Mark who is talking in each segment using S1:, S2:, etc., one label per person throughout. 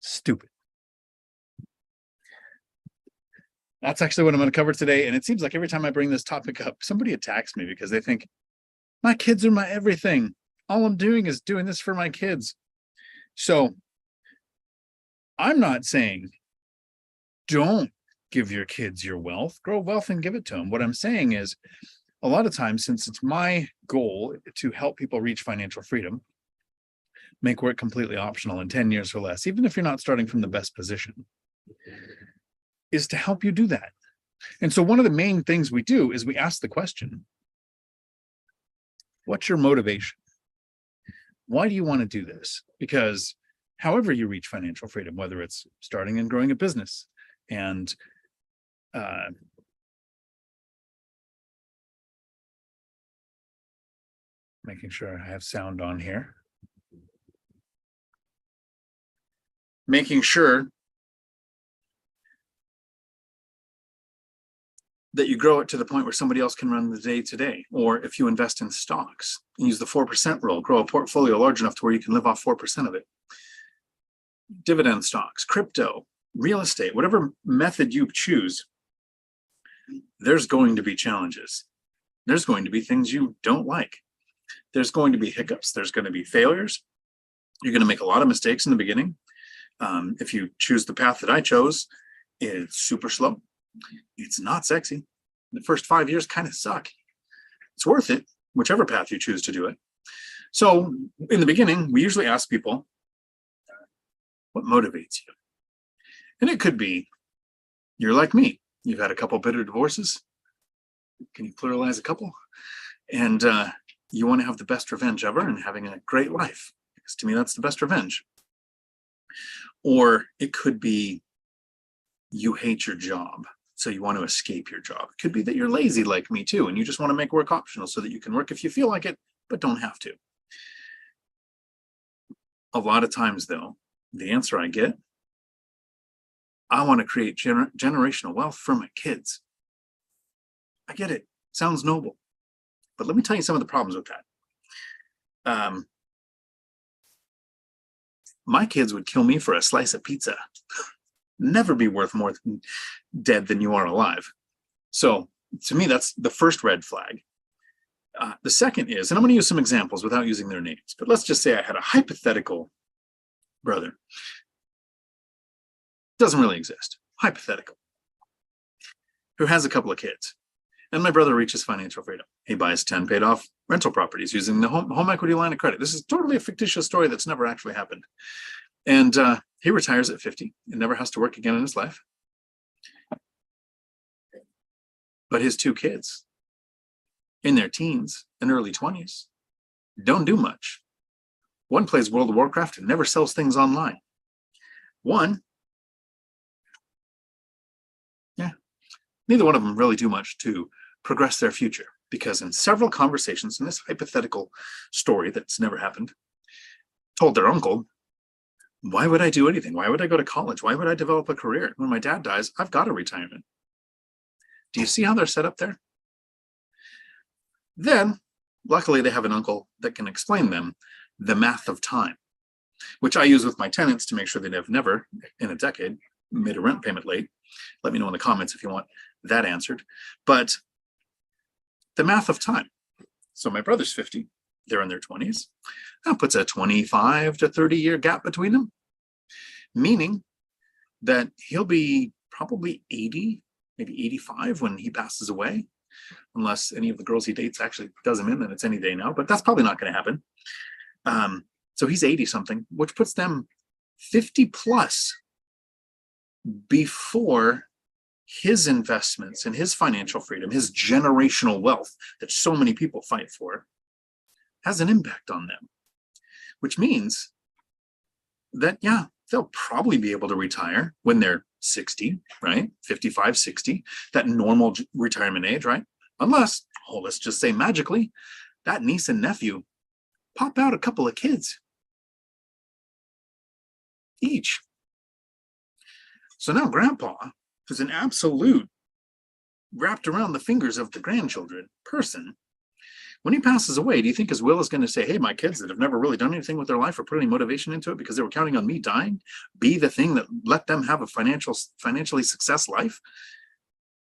S1: Stupid. That's actually what I'm going to cover today. And it seems like every time I bring this topic up, somebody attacks me because they think my kids are my everything. All I'm doing is doing this for my kids. So I'm not saying don't give your kids your wealth, grow wealth and give it to them. What I'm saying is a lot of times, since it's my goal to help people reach financial freedom, make work completely optional in 10 years or less, even if you're not starting from the best position, is to help you do that. And so one of the main things we do is we ask the question, what's your motivation? Why do you want to do this? Because however you reach financial freedom, whether it's starting and growing a business and making sure I have sound on here, making sure that you grow it to the point where somebody else can run the day to day. Or if you invest in stocks and use the 4% rule, grow a portfolio large enough to where you can live off 4% of it. Dividend stocks, crypto, real estate, whatever method you choose, there's going to be challenges. There's going to be things you don't like. There's going to be hiccups. There's going to be failures. You're going to make a lot of mistakes in the beginning. If you choose the path that I chose, it's super slow. It's not sexy. The first 5 years kind of suck. It's worth it, whichever path you choose to do it. So in the beginning, we usually ask people, what motivates you? And it could be, you're like me. You've had a couple bitter divorces. Can you pluralize a couple? And you want to have the best revenge ever and having a great life. Because to me, that's the best revenge. Or it could be, you hate your job, so you want to escape your job. It could be that you're lazy like me too, and you just want to make work optional so that you can work if you feel like it, but don't have to. A lot of times, though, the answer I get, I want to create generational wealth for my kids. I get it. Sounds noble. But let me tell you some of the problems with that. My kids would kill me for a slice of pizza. Never be worth more dead than you are alive. So to me, that's the first red flag. The second is, and I'm going to use some examples without using their names, but let's just say I had a hypothetical brother. Doesn't really exist. Hypothetical. Who has a couple of kids. And my brother reaches financial freedom. He buys 10 paid off rental properties using the home equity line of credit. This is totally a fictitious story that's never actually happened. And he retires at 50 and never has to work again in his life. But his two kids, in their teens and early 20s, don't do much. One plays World of Warcraft and never sells things online. Neither one of them really do much to progress their future, because in several conversations in this hypothetical story that's never happened, told their uncle, why would I do anything? Why would I go to college? Why would I develop a career? When my dad dies, I've got a retirement. Do you see how they're set up there? Then, luckily, they have an uncle that can explain them the math of time, which I use with my tenants to make sure that they've never, in a decade, made a rent payment late. Let me know in the comments if you want that answered. But the math of time. So my brother's 50. They're in their 20s. That puts a 25 to 30 year gap between them, meaning that he'll be probably 80, maybe 85 when he passes away, unless any of the girls he dates actually does him in, then it's any day now, but that's probably not going to happen. So he's 80 something, which puts them 50 plus before his investments and his financial freedom, his generational wealth that so many people fight for, has an impact on them, which means that, yeah, they'll probably be able to retire when they're 60, right? 55, 60, that normal retirement age, right? Unless, let's just say magically, that niece and nephew pop out a couple of kids each. So now grandpa, who's an absolute wrapped around the fingers of the grandchildren person, When he passes away, do you think his will is going to say, hey, my kids that have never really done anything with their life or put any motivation into it because they were counting on me dying, be the thing that let them have a financially success life?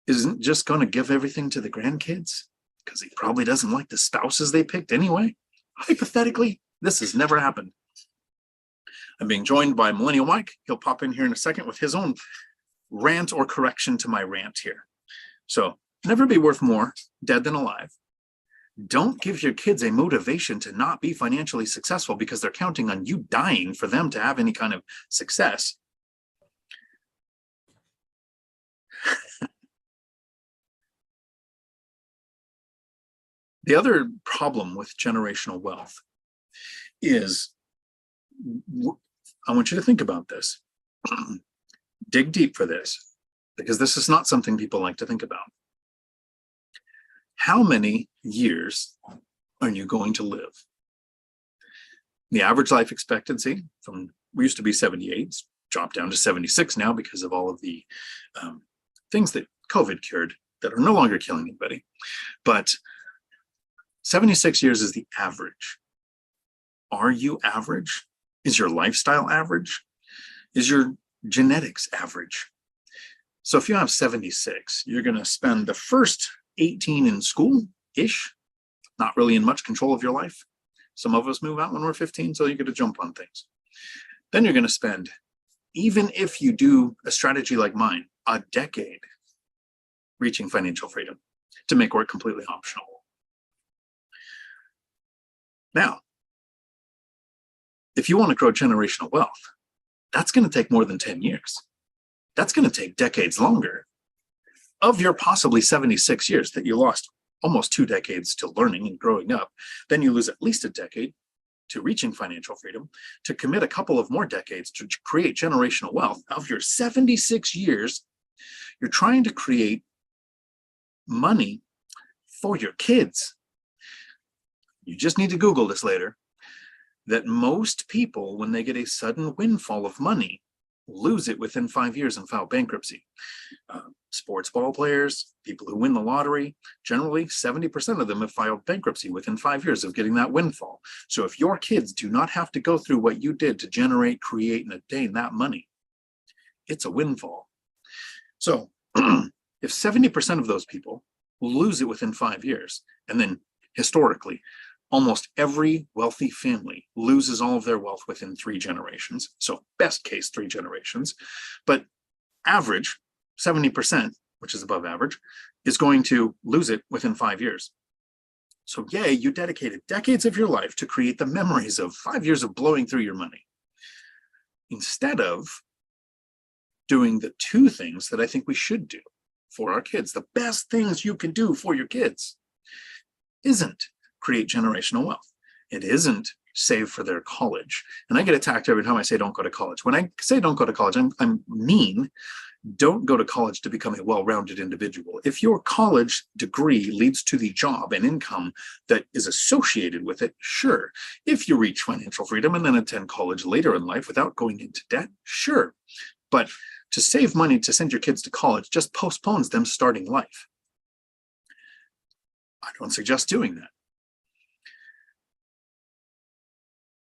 S1: Isn't just going to give everything to the grandkids because he probably doesn't like the spouses they picked anyway? Hypothetically, this has never happened. I'm being joined by Millennial Mike. He'll pop in here in a second with his own rant or correction to my rant here. So never be worth more dead than alive. Don't give your kids a motivation to not be financially successful because they're counting on you dying for them to have any kind of success. The other problem with generational wealth is, I want you to think about this. Dig deep for this, because this is not something people like to think about. How many years are you going to live? The average life expectancy we used to be 78, it's dropped down to 76 now because of all of the things that COVID cured that are no longer killing anybody. But 76 years is the average. Are you average? Is your lifestyle average? Is your genetics average? So if you have 76, you're going to spend the first 18 in school-ish, not really in much control of your life. Some of us move out when we're 15, so you get to jump on things. Then you're going to spend, even if you do a strategy like mine, a decade reaching financial freedom to make work completely optional. Now, if you want to grow generational wealth, that's going to take more than 10 years. That's going to take decades longer. Of your possibly 76 years that you lost almost 2 decades to learning and growing up, then you lose at least a decade to reaching financial freedom, to commit a couple of more decades to create generational wealth. Of your 76 years, you're trying to create money for your kids. You just need to Google this later, that most people, when they get a sudden windfall of money, lose it within 5 years and file bankruptcy. Sports ball players, people who win the lottery, generally 70% of them have filed bankruptcy within 5 years of getting that windfall. So if your kids do not have to go through what you did to generate, create, and attain that money, it's a windfall. So if 70% of those people lose it within 5 years, and then historically, almost every wealthy family loses all of their wealth within 3 generations. So best case, 3 generations. But average, 70%, which is above average, is going to lose it within 5 years. So yay, you dedicated decades of your life to create the memories of 5 years of blowing through your money, instead of doing the 2 things that I think we should do for our kids. The best things you can do for your kids isn't create generational wealth. It isn't save for their college. And I get attacked every time I say don't go to college. When I say don't go to college, I mean don't go to college to become a well-rounded individual. If your college degree leads to the job and income that is associated with it, sure. If you reach financial freedom and then attend college later in life without going into debt, sure. But to save money to send your kids to college just postpones them starting life. I don't suggest doing that.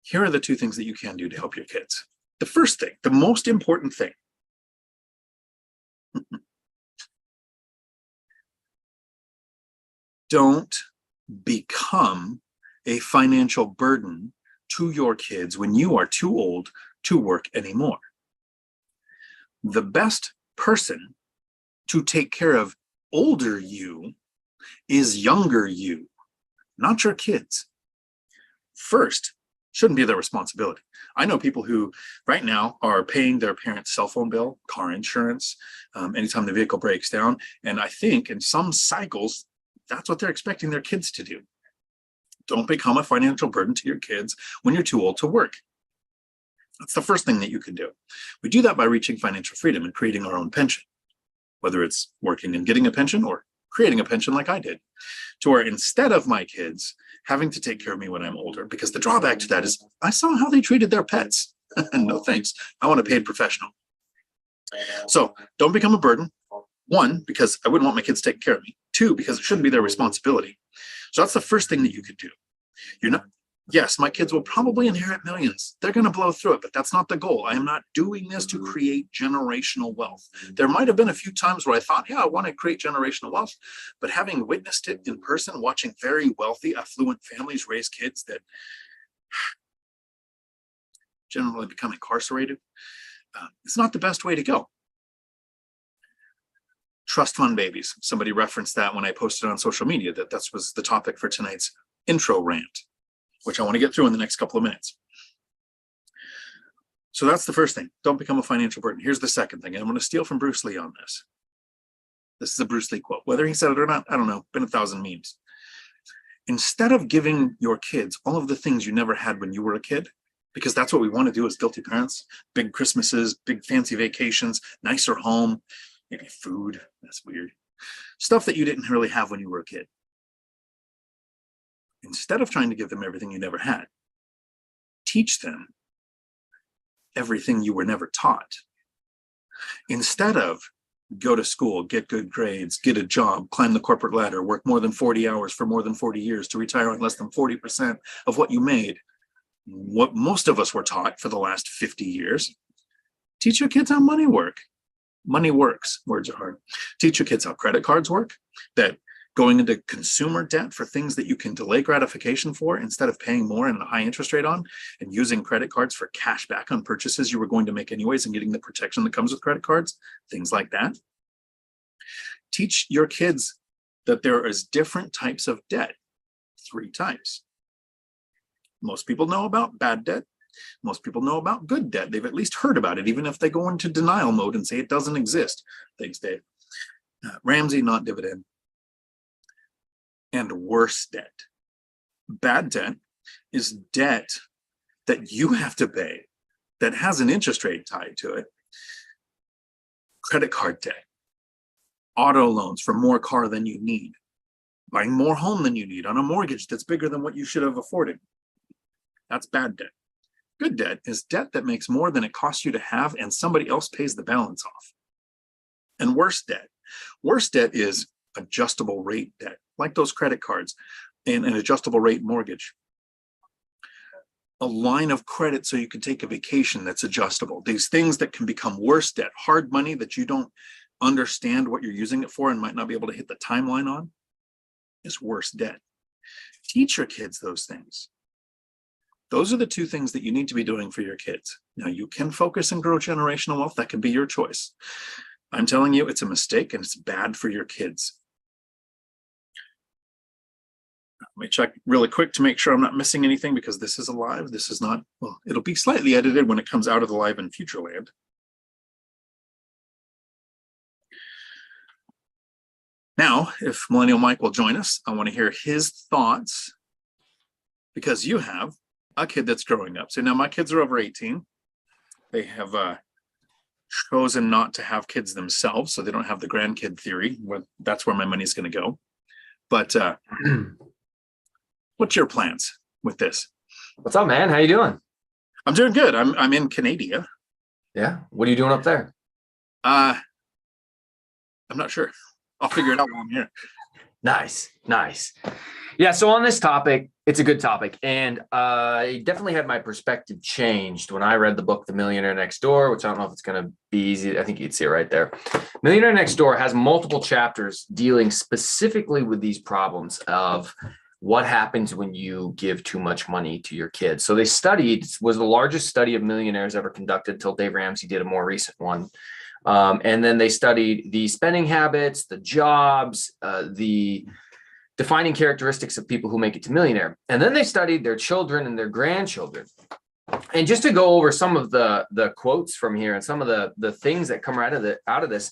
S1: Here are the 2 things that you can do to help your kids. The first thing, the most important thing, don't become a financial burden to your kids when you are too old to work anymore. The best person to take care of older you is younger you, not your kids. First, shouldn't be their responsibility. I know people who right now are paying their parents' cell phone bill, car insurance, anytime the vehicle breaks down. And I think in some cycles, that's what they're expecting their kids to do. Don't become a financial burden to your kids when you're too old to work. That's the first thing that you can do. We do that by reaching financial freedom and creating our own pension, whether it's working and getting a pension or creating a pension like I did, to where instead of my kids having to take care of me when I'm older, because the drawback to that is I saw how they treated their pets. No thanks. I want a paid professional. So don't become a burden. 1, because I wouldn't want my kids taking care of me. 2, because it shouldn't be their responsibility. So that's the first thing that you could do. You're not, yes, my kids will probably inherit millions. They're going to blow through it, but that's not the goal. I am not doing this to create generational wealth. There might have been a few times where I thought, yeah, I want to create generational wealth, but having witnessed it in person, watching very wealthy, affluent families raise kids that generally become incarcerated, it's not the best way to go. Trust fund babies. Somebody referenced that when I posted on social media, that was the topic for tonight's intro rant, which I want to get through in the next couple of minutes. So that's the first thing. Don't become a financial burden. Here's the second thing. And I'm going to steal from Bruce Lee on this. This is a Bruce Lee quote. Whether he said it or not, I don't know. Been 1,000 memes. Instead of giving your kids all of the things you never had when you were a kid, because that's what we want to do as guilty parents, big Christmases, big fancy vacations, nicer home, maybe food. That's weird. Stuff that you didn't really have when you were a kid. Instead of trying to give them everything you never had, teach them everything you were never taught. Instead of go to school, get good grades, get a job, climb the corporate ladder, work more than 40 hours for more than 40 years to retire on less than 40% of what you made, what most of us were taught for the last 50 years, teach your kids how money works. Money works. Words are hard. Teach your kids how credit cards work, that going into consumer debt for things that you can delay gratification for instead of paying more and a high interest rate on, and using credit cards for cash back on purchases you were going to make anyways and getting the protection that comes with credit cards, things like that. Teach your kids that there is different types of debt, 3 types. Most people know about bad debt. Most people know about good debt. They've at least heard about it, even if they go into denial mode and say it doesn't exist. Thanks, Dave. Ramsey, not dividend. And worse debt. Bad debt is debt that you have to pay that has an interest rate tied to it. Credit card debt. Auto loans for more car than you need. Buying more home than you need on a mortgage that's bigger than what you should have afforded. That's bad debt. Good debt is debt that makes more than it costs you to have and somebody else pays the balance off. And worse debt. Worse debt is adjustable rate debt, like those credit cards and an adjustable rate mortgage. A line of credit so you can take a vacation that's adjustable. These things that can become worse debt, hard money that you don't understand what you're using it for and might not be able to hit the timeline on, is worse debt. Teach your kids those things. Those are the 2 things that you need to be doing for your kids. Now, you can focus and grow generational wealth. That can be your choice. I'm telling you, it's a mistake and it's bad for your kids. Let me check really quick to make sure I'm not missing anything, because this is a live. This is not, well, it'll be slightly edited when it comes out of the live in Futureland. Now, if Millennial Mike will join us, I want to hear his thoughts, because you have a kid that's growing up. So now my kids are over 18. They have chosen not to have kids themselves, so they don't have the grandkid theory. That's where my money's going to go. But what's your plans with this?
S2: What's up, man? How you doing?
S1: I'm doing good. I'm in Canada.
S2: Yeah. What are you doing up there?
S1: I'm not sure. I'll figure it out while I'm here.
S2: Nice. Yeah. So on this topic, it's a good topic. And I definitely had my perspective changed when I read the book, The Millionaire Next Door, which I don't know if it's going to be easy. I think you'd see it right there. Millionaire Next Door has multiple chapters dealing specifically with these problems of what happens when you give too much money to your kids. So they studied, was the largest study of millionaires ever conducted until Dave Ramsey did a more recent one. And then they studied the spending habits, the jobs, the defining characteristics of people who make it to millionaire. And then they studied their children and their grandchildren. And just to go over some of the quotes from here and some of the things that come out of this,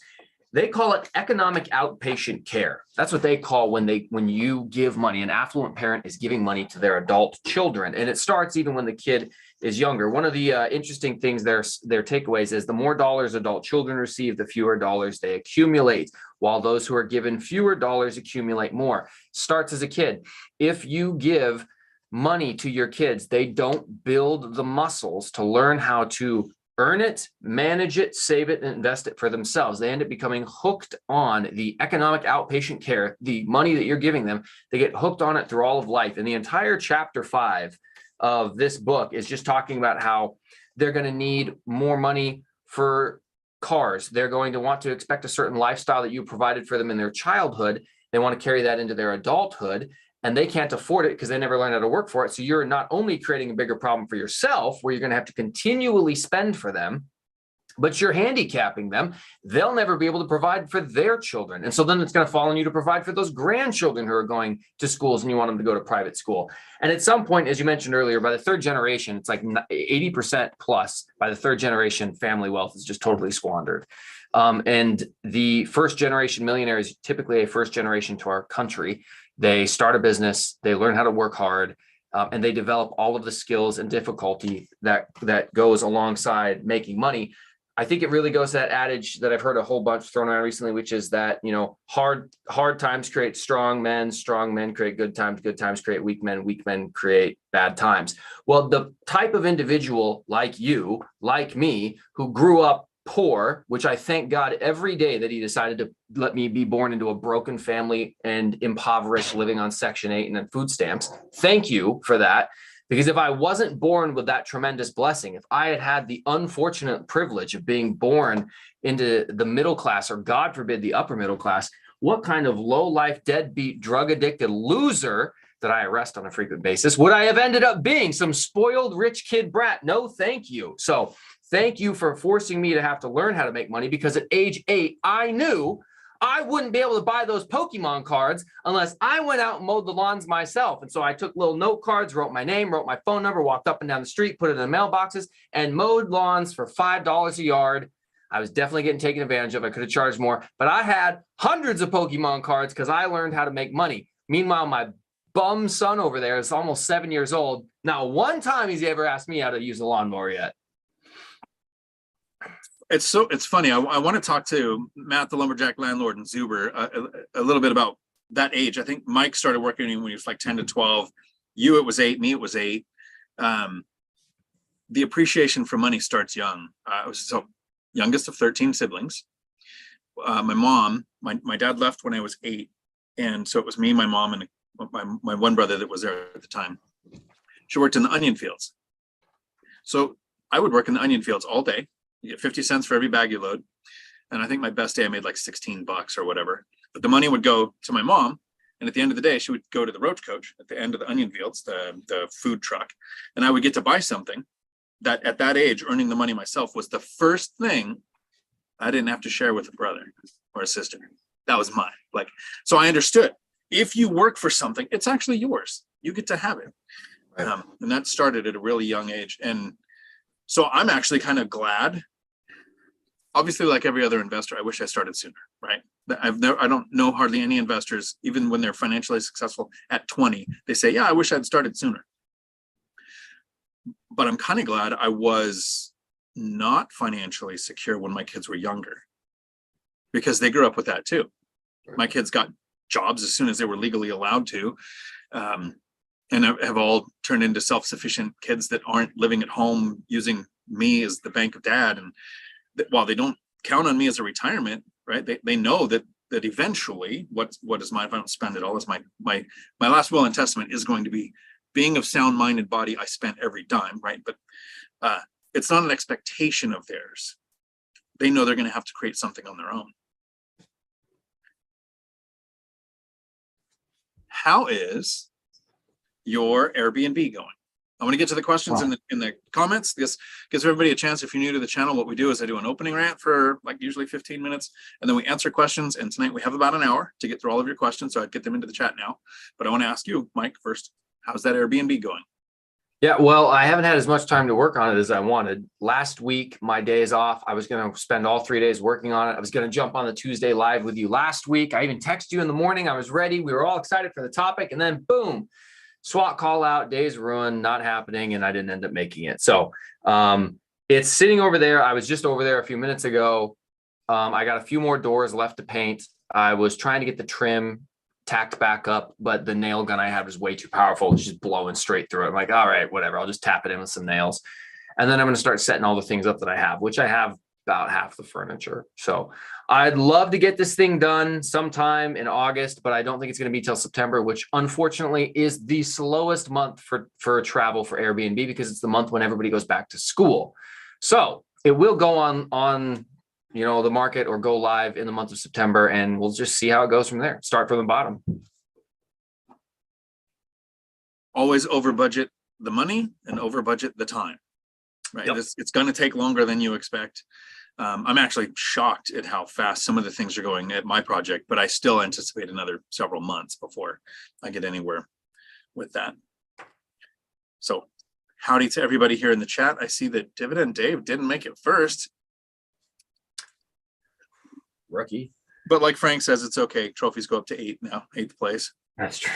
S2: they call it economic outpatient care. That's what they call when you give money. An affluent parent is giving money to their adult children. And it starts even when the kid is younger. One of the interesting things, their takeaways is the more dollars adult children receive, the fewer dollars they accumulate, while those who are given fewer dollars accumulate more. Starts as a kid. If you give money to your kids, they don't build the muscles to learn how to earn it, manage it, save it, and invest it for themselves. They end up becoming hooked on the economic outpatient care, the money that you're giving them. They get hooked on it through all of life. And the entire chapter 5 of this book is just talking about how they're going to need more money for cars. They're going to want to expect a certain lifestyle that you provided for them in their childhood. They want to carry that into their adulthood, and they can't afford it because they never learned how to work for it. So you're not only creating a bigger problem for yourself, where you're going to have to continually spend for them, but you're handicapping them. They'll never be able to provide for their children. And so then it's going to fall on you to provide for those grandchildren who are going to schools and you want them to go to private school. And at some point, as you mentioned earlier, by the third generation, it's like 80% plus by the third generation, family wealth is just totally squandered. And the first generation millionaire is typically a first generation to our country. They start a business, they learn how to work hard, and they develop all of the skills and difficulty that goes alongside making money. I think it really goes to that adage that I've heard a whole bunch thrown around recently, which is that, hard times create strong men create good times create weak men create bad times. Well, the type of individual like you, like me, who grew up poor, which I thank God every day that he decided to let me be born into a broken family and impoverished, living on Section 8 and then food stamps. Thank you for that. Because if I wasn't born with that tremendous blessing, if I had had the unfortunate privilege of being born into the middle class, or God forbid, the upper middle class, what kind of low-life, deadbeat, drug-addicted loser that I arrest on a frequent basis would I have ended up being? Some spoiled rich kid brat? No, thank you. So thank you for forcing me to have to learn how to make money, because at age 8, I knew I wouldn't be able to buy those Pokemon cards unless I went out and mowed the lawns myself. And so I took little note cards, wrote my name, wrote my phone number, walked up and down the street, put it in the mailboxes, and mowed lawns for $5 a yard. I was definitely getting taken advantage of. I could have charged more, but I had hundreds of Pokemon cards because I learned how to make money. Meanwhile, my bum son over there is almost 7 years old. Not one time he's ever asked me how to use a lawnmower yet.
S1: It's funny. I want to talk to Matt, the lumberjack landlord, and Zuber a little bit about that age. I think Mike started working when he was like 10 to 12. You, it was 8. Me, it was 8. The appreciation for money starts young. I was so youngest of 13 siblings. My mom, my dad left when I was 8. And so it was me, my mom, and my one brother that was there at the time. She worked in the onion fields. So I would work in the onion fields all day. You get 50 cents for every bag you load. And I think my best day I made like $16 or whatever. But the money would go to my mom. And at the end of the day, she would go to the roach coach at the end of the onion fields, the food truck. And I would get to buy something that at that age, earning the money myself was the first thing I didn't have to share with a brother or a sister. That was mine. So I understood. If you work for something, it's actually yours. You get to have it. Right. And that started at a really young age. And so I'm actually kind of glad. Obviously, like every other investor, I wish I started sooner, right? I don't know hardly any investors, even when they're financially successful at 20, they say, yeah, I wish I'd started sooner. But I'm kind of glad I was not financially secure when my kids were younger, because they grew up with that too. My kids got jobs as soon as they were legally allowed to. And have all turned into self-sufficient kids that aren't living at home using me as the bank of dad. And while they don't count on me as a retirement, right? They know that eventually what is mine, if I don't spend it all, is my last will and testament is going to be being of sound-minded body. I spent every dime, right? But it's not an expectation of theirs. They know they're going to have to create something on their own. How is your Airbnb going? I want to get to the questions in the comments. This gives everybody a chance. If you're new to the channel, what we do is I do an opening rant for like usually 15 minutes, and then we answer questions. And tonight we have about an hour to get through all of your questions. So I'd get them into the chat now. But I want to ask you, Mike, first, how's that Airbnb going?
S2: Yeah, well, I haven't had as much time to work on it as I wanted. Last week, my days off, I was going to spend all 3 days working on it. I was going to jump on the Tuesday live with you last week. I even texted you in the morning. I was ready. We were all excited for the topic. And then boom, SWAT call out, days ruined, not happening. And I didn't end up making it. So it's sitting over there. I was just over there a few minutes ago. I got a few more doors left to paint. I was trying to get the trim tacked back up, but the nail gun I had was way too powerful. It's just blowing straight through it. I'm like, all right, whatever. I'll just tap it in with some nails. And then I'm going to start setting all the things up that I have, which I have about half the furniture. So I'd love to get this thing done sometime in August, but I don't think it's going to be till September, which unfortunately is the slowest month for travel for Airbnb, because it's the month when everybody goes back to school. So it will go on the market or go live in the month of September, and we'll just see how it goes from there. Start from the bottom.
S1: Always over budget the money and over budget the time, right?
S2: Yep.
S1: It's going to take longer than you expect. I'm actually shocked at how fast some of the things are going at my project, but I still anticipate another several months before I get anywhere with that. So howdy to everybody here in the chat. I see that Dividend Dave didn't make it first.
S2: Rookie.
S1: But like Frank says, it's okay. Trophies go up to 8 now, 8th place.
S2: That's true.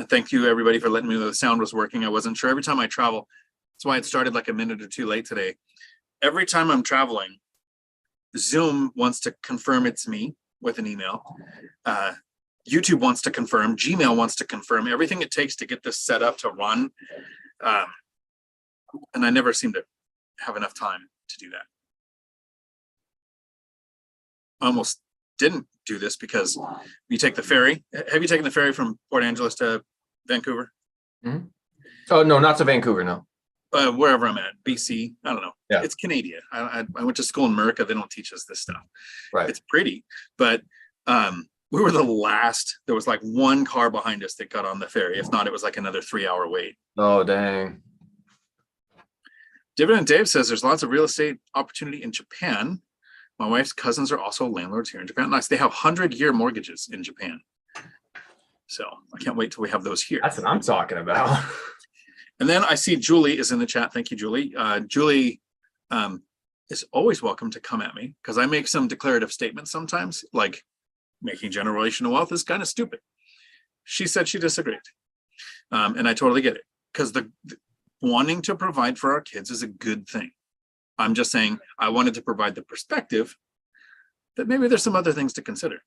S1: Thank you, everybody, for letting me know the sound was working. I wasn't sure. Every time I travel, that's why it started like a minute or two late today. Every time I'm traveling, Zoom wants to confirm it's me with an email. YouTube wants to confirm. Gmail wants to confirm. Everything it takes to get this set up to run. And I never seem to have enough time to do that. I almost didn't do this because you take the ferry. Have you taken the ferry from Port Angeles to Vancouver?
S2: Mm-hmm. Oh, no, not to Vancouver, no.
S1: Wherever I'm at, BC, I don't know.
S2: Yeah.
S1: It's Canadian. I went to school in America. They don't teach us this stuff.
S2: Right.
S1: It's pretty, but we were the last. There was like one car behind us that got on the ferry. If not, it was like another 3-hour wait.
S2: Oh, dang.
S1: Dividend Dave says there's lots of real estate opportunity in Japan. My wife's cousins are also landlords here in Japan. Nice. They have 100-year mortgages in Japan. So I can't wait till we have those here.
S2: That's what I'm talking about.
S1: And then I see Julie is in the chat. Thank you, Julie. Julie is always welcome to come at me because I make some declarative statements sometimes, like making generational wealth is kind of stupid. She said she disagreed. And I totally get it, because the wanting to provide for our kids is a good thing. I'm just saying I wanted to provide the perspective that maybe there's some other things to consider.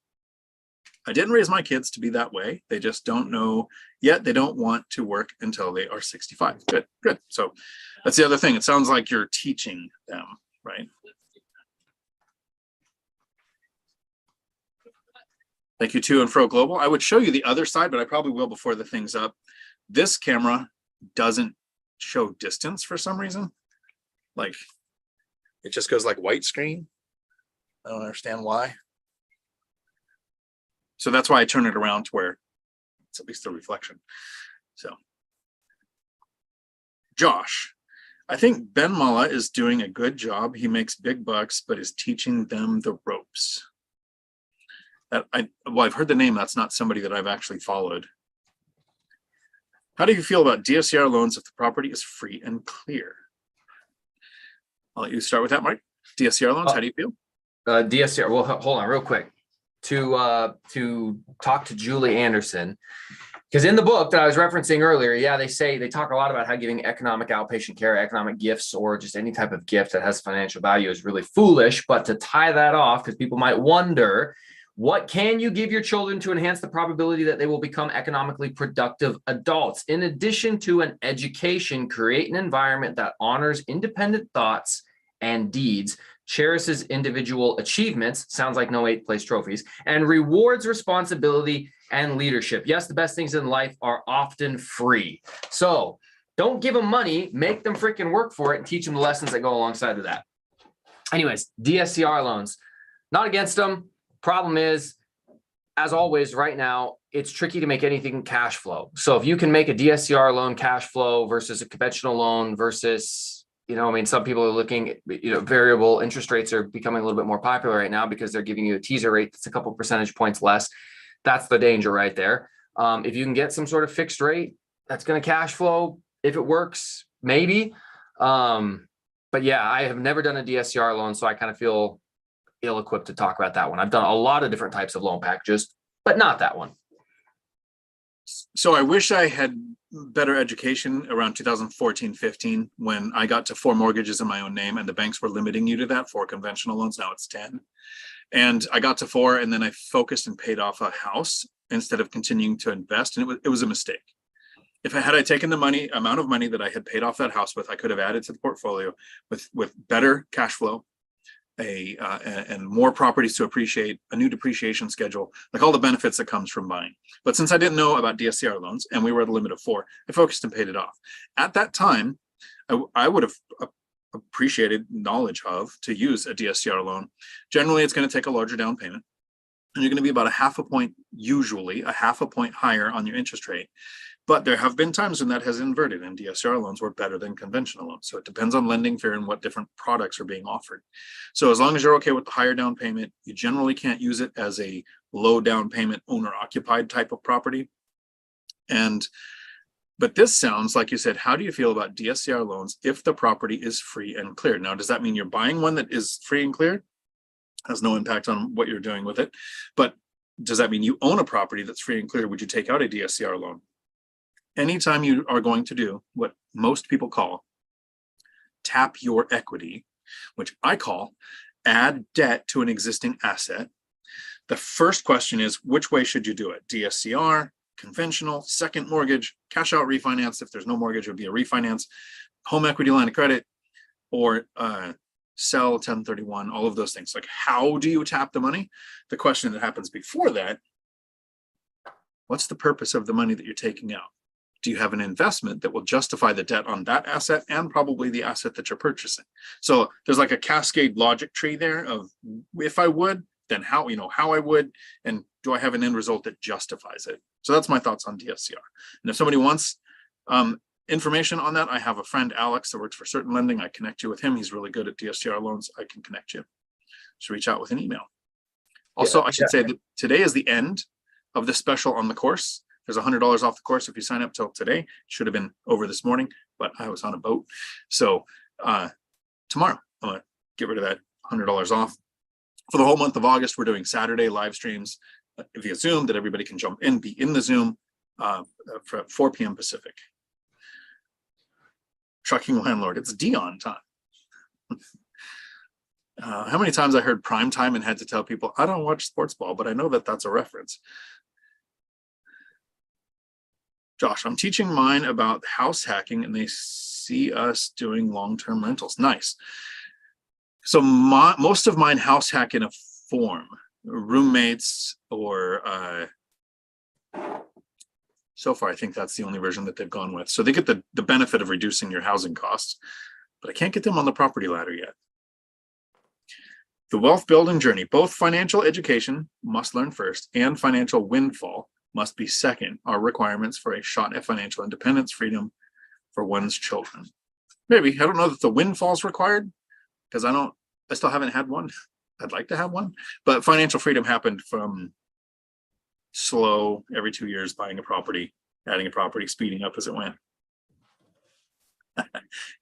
S1: I didn't raise my kids to be that way. They just don't know yet. They don't want to work until they are 65. Good, good. So that's the other thing. It sounds like you're teaching them, right? Thank you, To and Fro Global. I would show you the other side, but I probably will before the thing's up. This camera doesn't show distance for some reason. Like, it just goes like white screen. I don't understand why. So that's why I turn it around to where it's at least a reflection. So, Josh, I think Ben Mala is doing a good job. He makes big bucks, but is teaching them the ropes. I've heard the name. That's not somebody that I've actually followed. How do you feel about DSCR loans if the property is free and clear? I'll let you start with that, Mike. DSCR loans, how do you feel?
S2: DSCR, well, hold on real quick. To talk to Julie Anderson, because in the book that I was referencing earlier, they talk a lot about how giving economic outpatient care, economic gifts, or just any type of gift that has financial value is really foolish. But to tie that off, because people might wonder, what can you give your children to enhance the probability that they will become economically productive adults? In addition to an education, create an environment that honors independent thoughts and deeds, cherishes individual achievements, sounds like no 8th place trophies, and rewards responsibility and leadership. Yes, the best things in life are often free. So don't give them money, make them freaking work for it and teach them the lessons that go alongside of that. Anyways, DSCR loans, not against them. Problem is, as always, right now, it's tricky to make anything cash flow. So if you can make a DSCR loan cash flow versus a conventional loan versus, some people are looking, variable interest rates are becoming a little bit more popular right now because they're giving you a teaser rate that's a couple percentage points less. That's the danger right there. If you can get some sort of fixed rate that's going to cash flow, if it works, maybe. But yeah, I have never done a DSCR loan, so I kind of feel ill-equipped to talk about that one. I've done a lot of different types of loan packages, but not that one.
S1: So I wish I had better education around 2014, 15, when I got to 4 mortgages in my own name and the banks were limiting you to that for conventional loans. Now it's 10. And I got to 4 and then I focused and paid off a house instead of continuing to invest. And it was a mistake. If I had taken the amount of money that I had paid off that house with, I could have added to the portfolio with better cash flow, and more properties to appreciate, a new depreciation schedule, like all the benefits that comes from buying. But since I didn't know about DSCR loans and we were at a limit of 4, I focused and paid it off. At that time, I would have appreciated knowledge of to use a DSCR loan. Generally, it's going to take a larger down payment, and you're going to be about usually a half a point higher on your interest rate. But there have been times when that has inverted and DSCR loans were better than conventional loans. So it depends on lending fare and what different products are being offered. So as long as you're okay with the higher down payment, you generally can't use it as a low down payment owner occupied type of property. But this sounds like you said, how do you feel about DSCR loans if the property is free and clear? Now, does that mean you're buying one that is free and clear? Has no impact on what you're doing with it. But does that mean you own a property that's free and clear? Would you take out a DSCR loan? Anytime you are going to do what most people call tap your equity, which I call add debt to an existing asset, the first question is, which way should you do it? DSCR, conventional, second mortgage, cash out refinance. If there's no mortgage, it would be a refinance, home equity line of credit, or sell 1031, all of those things. Like, how do you tap the money? The question that happens before that, what's the purpose of the money that you're taking out? Do you have an investment that will justify the debt on that asset and probably the asset that you're purchasing? So there's like a cascade logic tree there of, if I would, then how I would, and do I have an end result that justifies it? So that's my thoughts on DSCR. And if somebody wants information on that, I have a friend, Alex, that works for Certain Lending. I connect you with him. He's really good at DSCR loans. I can connect you. So reach out with an email. Also, I should say that today is the end of the special on the course. There's $100 off the course if you sign up till today. Should have been over this morning, but I was on a boat. So tomorrow, I'm gonna get rid of that $100 off. For the whole month of August, we're doing Saturday live streams via Zoom that everybody can jump in, be in the Zoom for 4 p.m. Pacific. Trucking landlord, it's Dion time. How many times I heard prime time and had to tell people, I don't watch sports ball, but I know that that's a reference. Josh, I'm teaching mine about house hacking and they see us doing long-term rentals. Nice. So most of mine house hack in a form, roommates or so far, I think that's the only version that they've gone with. So they get the benefit of reducing your housing costs, but I can't get them on the property ladder yet. The wealth building journey, both financial education, must learn first, and financial windfall must be second, are requirements for a shot at financial independence, freedom for one's children. Maybe, I don't know that the windfall's required because I still haven't had one. I'd like to have one, but financial freedom happened from slow, every 2 years, buying a property, adding a property, speeding up as it went.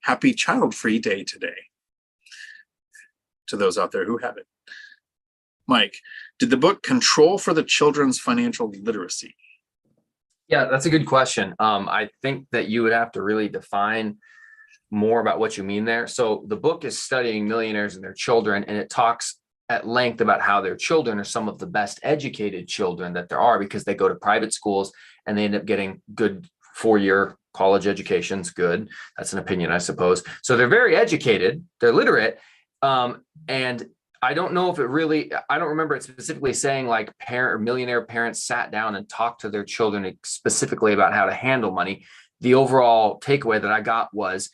S1: Happy child-free day today to those out there who have it. Mike, did the book control for the children's financial literacy?
S2: Yeah, that's a good question. I think that you would have to really define more about what you mean there. So the book is studying millionaires and their children, and it talks at length about how their children are some of the best educated children that there are because they go to private schools and they end up getting good 4-year college educations. Good. That's an opinion, I suppose. So they're very educated, they're literate. And I don't know if I don't remember it specifically saying like parent or millionaire parents sat down and talked to their children specifically about how to handle money. The overall takeaway that I got was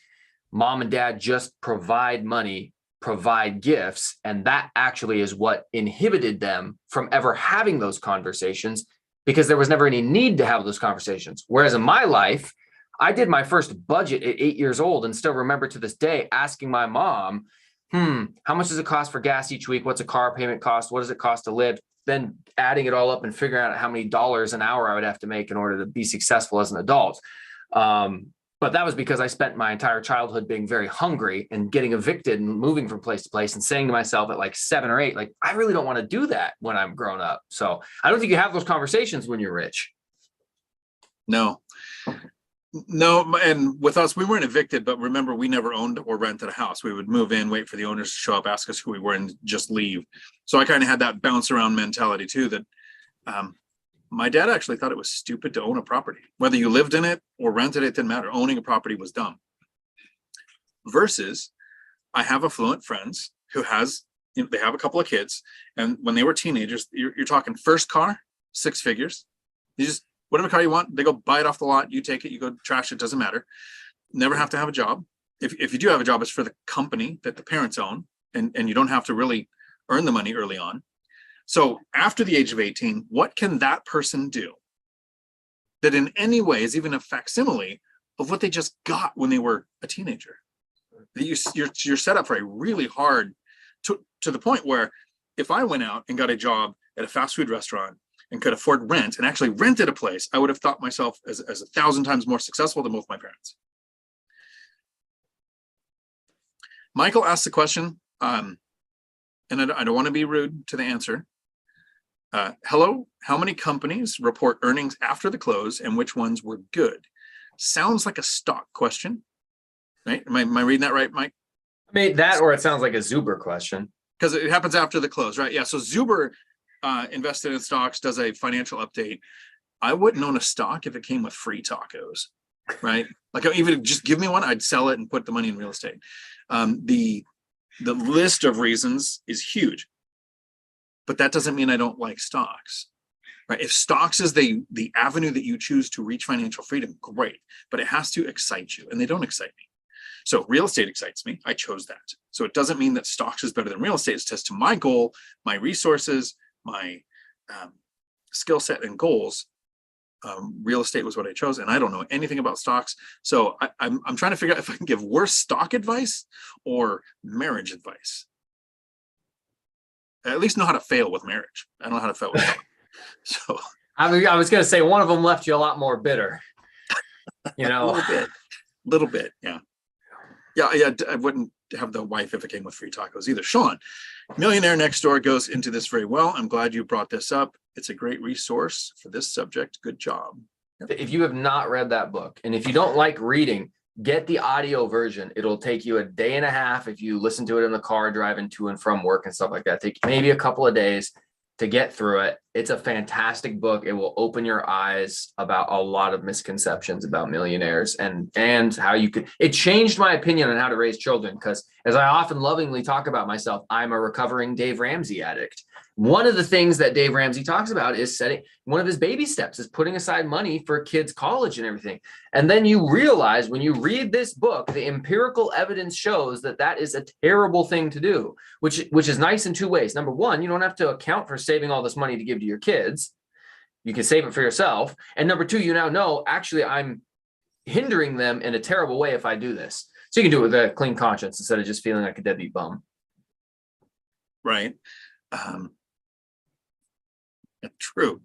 S2: mom and dad just provide money, provide gifts. And that actually is what inhibited them from ever having those conversations because there was never any need to have those conversations. Whereas in my life, I did my first budget at 8 years old and still remember to this day asking my mom, how much does it cost for gas each week? What's a car payment cost? What does it cost to live? Then adding it all up and figuring out how many dollars an hour I would have to make in order to be successful as an adult. But that was because I spent my entire childhood being very hungry and getting evicted and moving from place to place and saying to myself at like 7 or 8, like, I really don't want to do that when I'm grown up. So I don't think you have those conversations when you're rich.
S1: No, and with us, we weren't evicted, but remember, we never owned or rented a house. We would move in, wait for the owners to show up, ask us who we were, and just leave. So I kind of had that bounce around mentality too, that My dad actually thought it was stupid to own a property. Whether you lived in it or rented it, didn't matter. Owning a property was dumb. Versus, I have affluent friends who they have a couple of kids, and when they were teenagers, you're talking first car, 6 figures. You just, whatever car you want, they go buy it off the lot, you take it, you go trash it, doesn't matter. Never have to have a job. If you do have a job, it's for the company that the parents own, and you don't have to really earn the money early on. So after the age of 18, what can that person do that in any way is even a facsimile of what they just got when they were a teenager? You're set up for a really hard, to the point where if I went out and got a job at a fast food restaurant and could afford rent and actually rented a place, I would have thought myself as 1,000 times more successful than both my parents. Michael asked the question, and I don't want to be rude to the answer. Hello, how many companies report earnings after the close and which ones were good? Sounds like a stock question, right? Am I reading that right, Mike?
S2: I mean, that, or it sounds like a Zuber question.
S1: Because it happens after the close, right? Yeah, so Zuber invested in stocks, does a financial update. I wouldn't own a stock if it came with free tacos, right? Like, even just give me one, I'd sell it and put the money in real estate. The list of reasons is huge, but that doesn't mean I don't like stocks, right? If stocks is the avenue that you choose to reach financial freedom, great, but it has to excite you, and they don't excite me. So real estate excites me. I chose that. So it doesn't mean that stocks is better than real estate. It's just to my goal, my resources, my skill set and goals. Real estate was what I chose, and I don't know anything about stocks. So I'm trying to figure out if I can give worse stock advice or marriage advice. I at least know how to fail with marriage. I don't know how to fail with stock. So
S2: I was going to say one of them left you a lot more bitter. You know,
S1: a little bit, yeah. Yeah, I wouldn't have the wife if it came with free tacos either. Sean, Millionaire Next Door goes into this very well. I'm glad you brought this up. It's a great resource for this subject. Good job.
S2: If you have not read that book, and if you don't like reading, get the audio version. It'll take you a day and a half if you listen to it in the car driving to and from work and stuff like that. Take maybe a couple of days to get through it. It's a fantastic book. It will open your eyes about a lot of misconceptions about millionaires and how you could. It changed my opinion on how to raise children, because as I often lovingly talk about myself, I'm a recovering Dave Ramsey addict. One of the things that Dave Ramsey talks about is setting, one of his baby steps is putting aside money for kids' college and everything. And then you realize when you read this book, the empirical evidence shows that that is a terrible thing to do, which is nice in two ways. Number one, you don't have to account for saving all this money to give to your kids. You can save it for yourself. And number two, you now know, actually, I'm hindering them in a terrible way if I do this. So you can do it with a clean conscience instead of just feeling like a deadbeat bum.
S1: Right. True.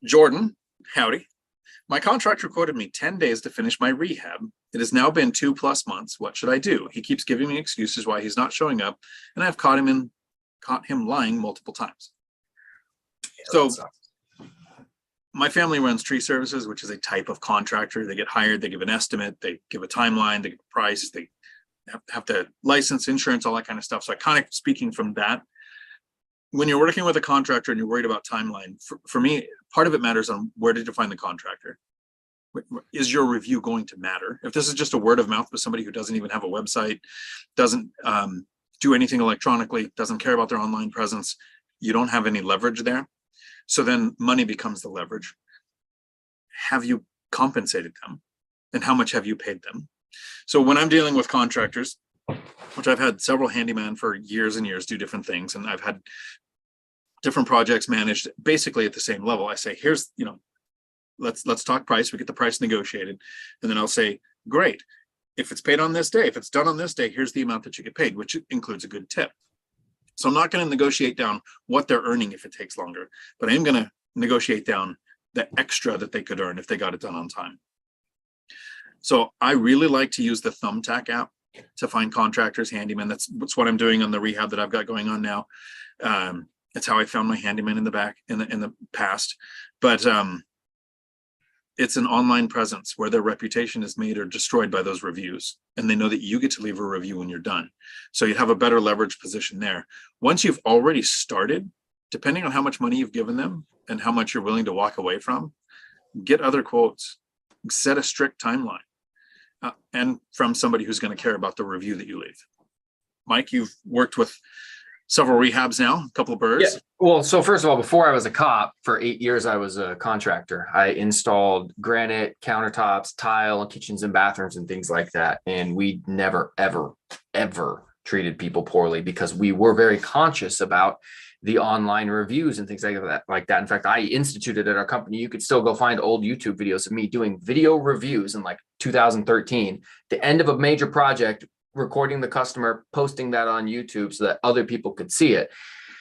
S1: Jordan, howdy. My contractor quoted me 10 days to finish my rehab. It has now been 2+ months. What should I do? He keeps giving me excuses why he's not showing up, and I've caught him lying multiple times. So my family runs tree services, which is a type of contractor. They get hired, they give an estimate, they give a timeline, they give a price, they have to license, insurance, all that kind of stuff. So I kind of speaking from that. When you're working with a contractor and you're worried about timeline, for me, part of it matters on where did you find the contractor? Is your review going to matter? If this is just a word of mouth with somebody who doesn't even have a website, doesn't do anything electronically, doesn't care about their online presence, you don't have any leverage there. So then money becomes the leverage. Have you compensated them? And how much have you paid them? So when I'm dealing with contractors, which I've had several handyman for years and years do different things, and I've had different projects managed basically at the same level. I say, here's, let's talk price. We get the price negotiated. And then I'll say, great. If it's paid on this day, if it's done on this day, here's the amount that you get paid, which includes a good tip. So I'm not going to negotiate down what they're earning if it takes longer, but I am going to negotiate down the extra that they could earn if they got it done on time. So I really like to use the Thumbtack app to find contractors, handymen. That's what I'm doing on the rehab that I've got going on now. That's how I found my handyman in the past. But it's an online presence where their reputation is made or destroyed by those reviews. And they know that you get to leave a review when you're done. So you have a better leverage position there. Once you've already started, depending on how much money you've given them and how much you're willing to walk away from, get other quotes, set a strict timeline, and from somebody who's going to care about the review that you leave. Mike, you've worked with several rehabs now, a couple of birds.
S2: Yeah. Well, so first of all, before I was a cop, for 8 years, I was a contractor. I installed granite countertops, tile, kitchens and bathrooms and things like that. And we never, ever, ever treated people poorly because we were very conscious about the online reviews and things like that. In fact, I instituted at our company, you could still go find old YouTube videos of me doing video reviews in like 2013, the end of a major project, recording the customer, posting that on YouTube so that other people could see it.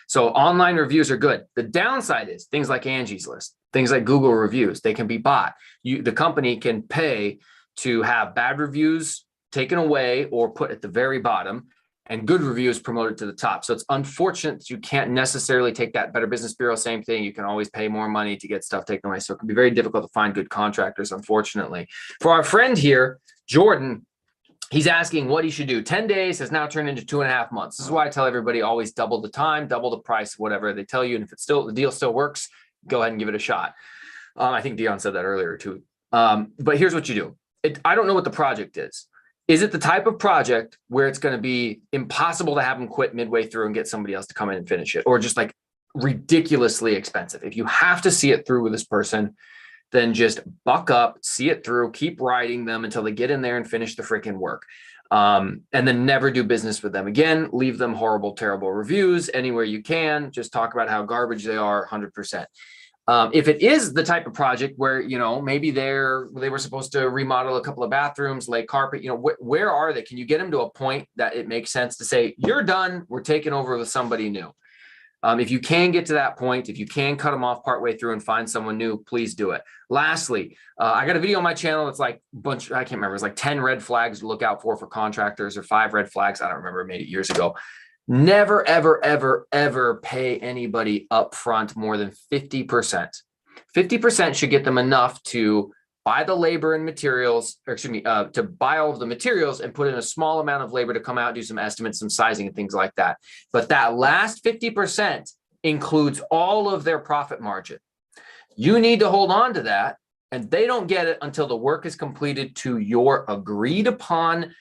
S2: So online reviews are good. The downside is things like Angie's List, things like Google reviews, they can be bought. The company can pay to have bad reviews taken away or put at the very bottom and good reviews promoted to the top. So it's unfortunate that you can't necessarily take that. Better Business Bureau, same thing. You can always pay more money to get stuff taken away. So it can be very difficult to find good contractors, unfortunately. For our friend here, Jordan, he's asking what he should do. 10 days has now turned into 2.5 months. This is why I tell everybody always double the time, double the price, whatever they tell you. And if it's still, the deal still works, go ahead and give it a shot. I think Dion said that earlier too. But here's what you do. I don't know what the project is. Is it the type of project where it's going to be impossible to have them quit midway through and get somebody else to come in and finish it, or just like ridiculously expensive? If you have to see it through with this person, then just buck up, see it through, keep writing them until they get in there and finish the freaking work. And then never do business with them again. Leave them horrible, terrible reviews anywhere you can. Just talk about how garbage they are 100%. If it is the type of project where, maybe they were supposed to remodel a couple of bathrooms, lay carpet, where are they? Can you get them to a point that it makes sense to say, you're done, we're taking over with somebody new? If you can get to that point, if you can cut them off partway through and find someone new, please do it. Lastly, I got a video on my channel. It's like I can't remember. It's like 10 red flags to look out for contractors, or 5 red flags. I don't remember. I made it years ago. Never, ever, ever, ever pay anybody upfront more than 50%. 50% should get them enough to buy the labor and materials, to buy all of the materials and put in a small amount of labor to come out, do some estimates, some sizing and things like that. But that last 50% includes all of their profit margin. You need to hold on to that, and they don't get it until the work is completed to your agreed upon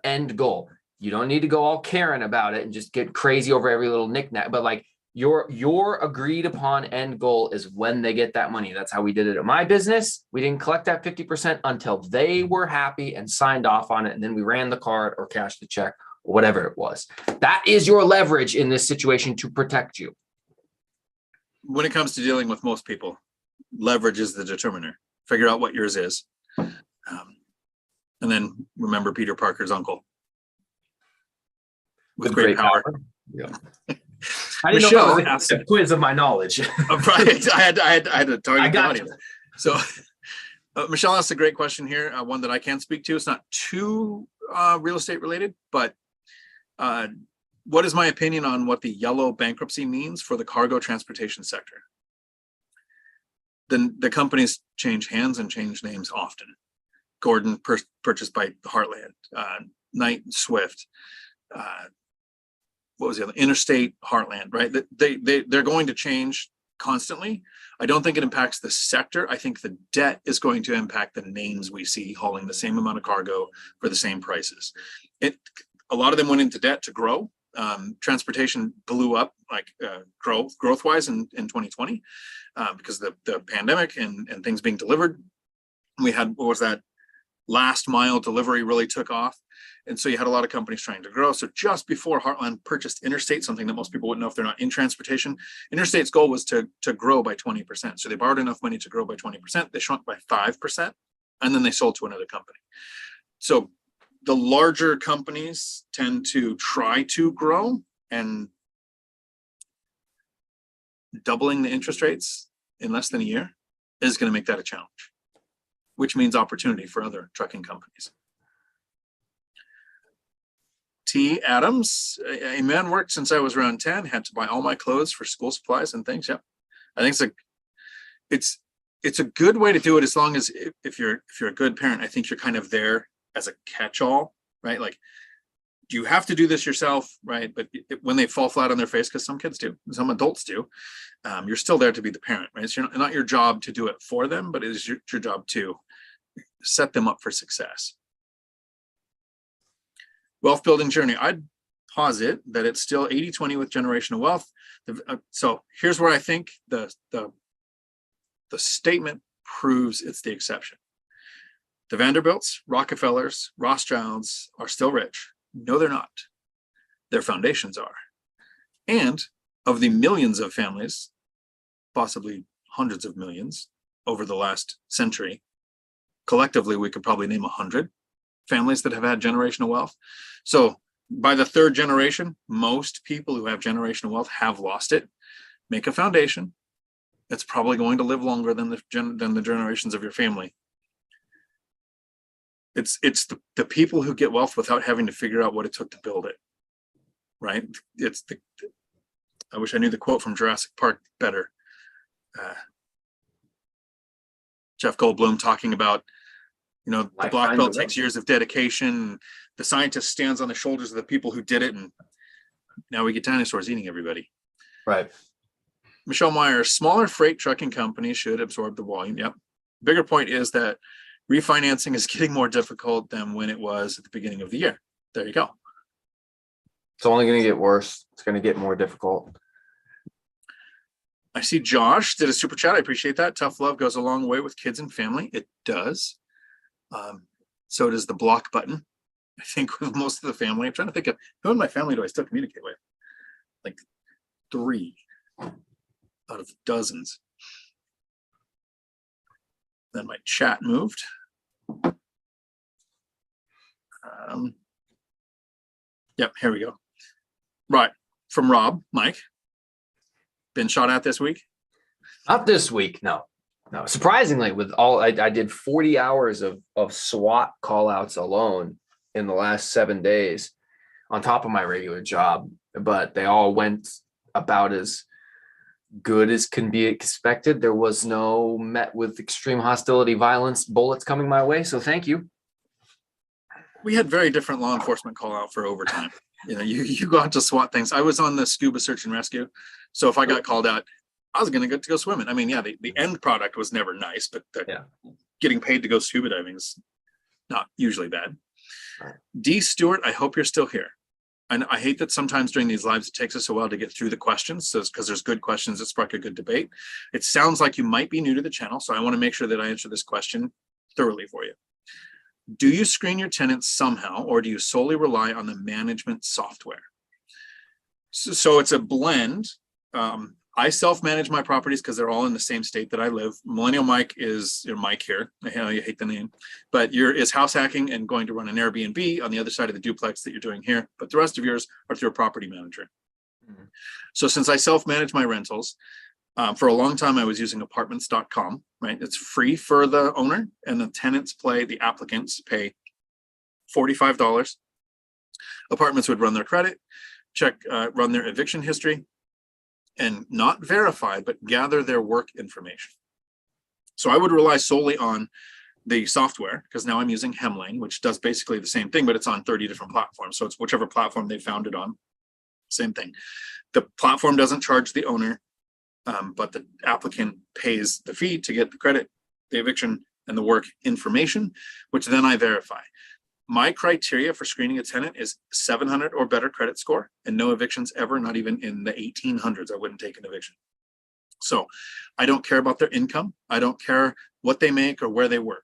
S2: end goal. You don't need to go all Karen about it and just get crazy over every little knickknack, but like your agreed upon end goal is when they get that money. That's how we did it at my business. We didn't collect that 50% until they were happy and signed off on it. And then we ran the card or cashed the check or whatever it was. That is your leverage in this situation to protect you.
S1: When it comes to dealing with most people, leverage is the determiner. Figure out what yours is. And then remember Peter Parker's uncle. With great power.
S2: Yeah. I didn't know that was a quiz of my knowledge.
S1: Right. I had to target the audience. So Michelle asked a great question here, one that I can't speak to. It's not too real estate related, but what is my opinion on what the yellow bankruptcy means for the cargo transportation sector? Then the companies change hands and change names often. Gordon purchased by Heartland, Knight Swift, what was the other? Interstate, Heartland, right? They're going to change constantly. I don't think it impacts the sector. I think the debt is going to impact the names we see hauling the same amount of cargo for the same prices. A lot of them went into debt to grow. Transportation blew up like growth wise in 2020 because of the pandemic and things being delivered. We had, what was that? Last mile delivery really took off. And so you had a lot of companies trying to grow. So just before Heartland purchased Interstate, something that most people wouldn't know if they're not in transportation, Interstate's goal was to grow by 20%. So they borrowed enough money to grow by 20%. They shrunk by 5%, and then they sold to another company. So the larger companies tend to try to grow, and doubling the interest rates in less than a year is going to make that a challenge, which means opportunity for other trucking companies. T. Adams, a man worked since I was around 10, had to buy all my clothes for school supplies and things. Yep. I think it's a good way to do it, as long as if you're a good parent, I think you're kind of there as a catch-all, right? Like you have to do this yourself, right? But when they fall flat on their face, because some kids do, some adults do, you're still there to be the parent, right? So not your job to do it for them, but it is your job to set them up for success. Wealth building journey. I'd posit that it's still 80-20 with generational wealth. So here's where I think the statement proves it's the exception. The Vanderbilts, Rockefellers, Rothschilds are still rich. No, they're not. Their foundations are. And of the millions of families, possibly hundreds of millions over the last century, collectively, we could probably name 100 families that have had generational wealth. So by the third generation, most people who have generational wealth have lost it. Make a foundation that's probably going to live longer than the generations of your family. It's the people who get wealth without having to figure out what it took to build it, right? I wish I knew the quote from Jurassic Park better. Jeff Goldblum talking about, the black belt takes years of dedication. The scientist stands on the shoulders of the people who did it, and now we get dinosaurs eating everybody.
S2: Right.
S1: Michelle Meyer, smaller freight trucking companies should absorb the volume. Yep. Bigger point is that refinancing is getting more difficult than when it was at the beginning of the year. There you go.
S2: It's only going to get worse. It's going to get more difficult.
S1: I see Josh did a super chat. I appreciate that. Tough love goes a long way with kids and family. It does. So does the block button. I think with most of the family, I'm trying to think of who in my family do I still communicate with? Like 3 out of dozens. Then my chat moved. Yep, here we go. Right, from Rob, Mike. Been shot at this week?
S2: Not this week, no. Surprisingly, with all I did 40 hours of SWAT call outs alone in the last 7 days on top of my regular job, but they all went about as good as can be expected. There was no met with extreme hostility, violence, bullets coming my way. So thank you.
S1: We had very different law enforcement call out for overtime. You go out to SWAT things. I was on the scuba search and rescue. So if I got called out, I was going to get to go swimming. I mean, yeah, the end product was never nice, but getting paid to go scuba diving is not usually bad. D. Stewart, I hope you're still here. And I hate that sometimes during these lives, it takes us a while to get through the questions. So because there's good questions that spark a good debate. It sounds like you might be new to the channel. So I want to make sure that I answer this question thoroughly for you. Do you screen your tenants somehow, or do you solely rely on the management software? So it's a blend. I self-manage my properties because they're all in the same state that I live. Millennial Mike is Mike here. I hate the name, but is house hacking and going to run an Airbnb on the other side of the duplex that you're doing here. But the rest of yours are through a property manager. Mm-hmm. So since I self-manage my rentals, for a long time I was using apartments.com, right? It's free for the owner, and the applicants pay $45. Apartments would run their credit, run their eviction history, and not verify, but gather their work information. So I would rely solely on the software, because now I'm using Hemlane, which does basically the same thing, but it's on 30 different platforms. So it's whichever platform they found it on, same thing. The platform doesn't charge the owner, but the applicant pays the fee to get the credit, the eviction, and the work information, which then I verify. My criteria for screening a tenant is 700 or better credit score and no evictions ever, not even in the 1800s. I wouldn't take an eviction. So I don't care about their income. I don't care what they make or where they work.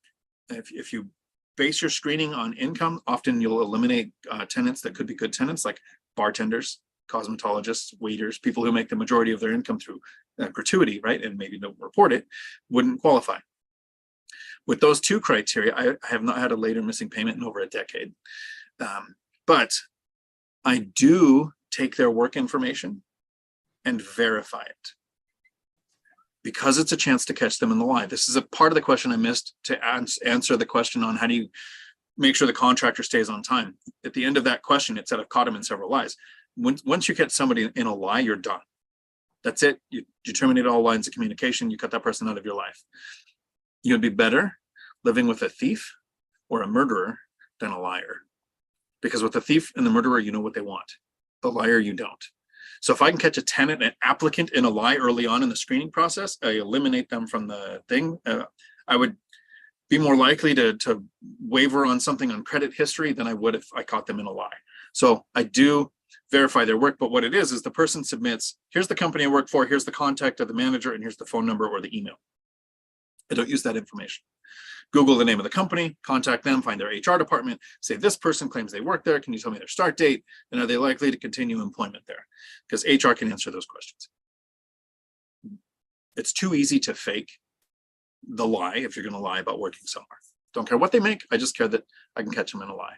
S1: If you base your screening on income, often you'll eliminate tenants that could be good tenants, like bartenders, cosmetologists, waiters, people who make the majority of their income through gratuity, right? And maybe don't report it, wouldn't qualify. With those two criteria, I have not had a late or missing payment in over a decade. But I do take their work information and verify it, because it's a chance to catch them in the lie. This is a part of the question I missed to answer the question on how do you make sure the contractor stays on time. At the end of that question, it said I've caught him in several lies. Once you catch somebody in a lie, you're done. That's it. You terminate all lines of communication. You cut that person out of your life. You'd be better living with a thief or a murderer than a liar, Because with the thief and the murderer, you know what they want. The liar, you don't. So if I can catch a tenant, an applicant in a lie early on in the screening process, I eliminate them from the thing. I would be more likely to waver on something on credit history than I would if I caught them in a lie. So I do verify their work, but what it is the person submits, here's the company I work for, here's the contact of the manager, and here's the phone number or the email. I don't use that information. Google the name of the company, contact them, find their HR department, say this person claims they work there. Can you tell me their start date? And are they likely to continue employment there? Because HR can answer those questions. It's too easy to fake the lie if you're going to lie about working somewhere. Don't care what they make. I just care that I can catch them in a lie.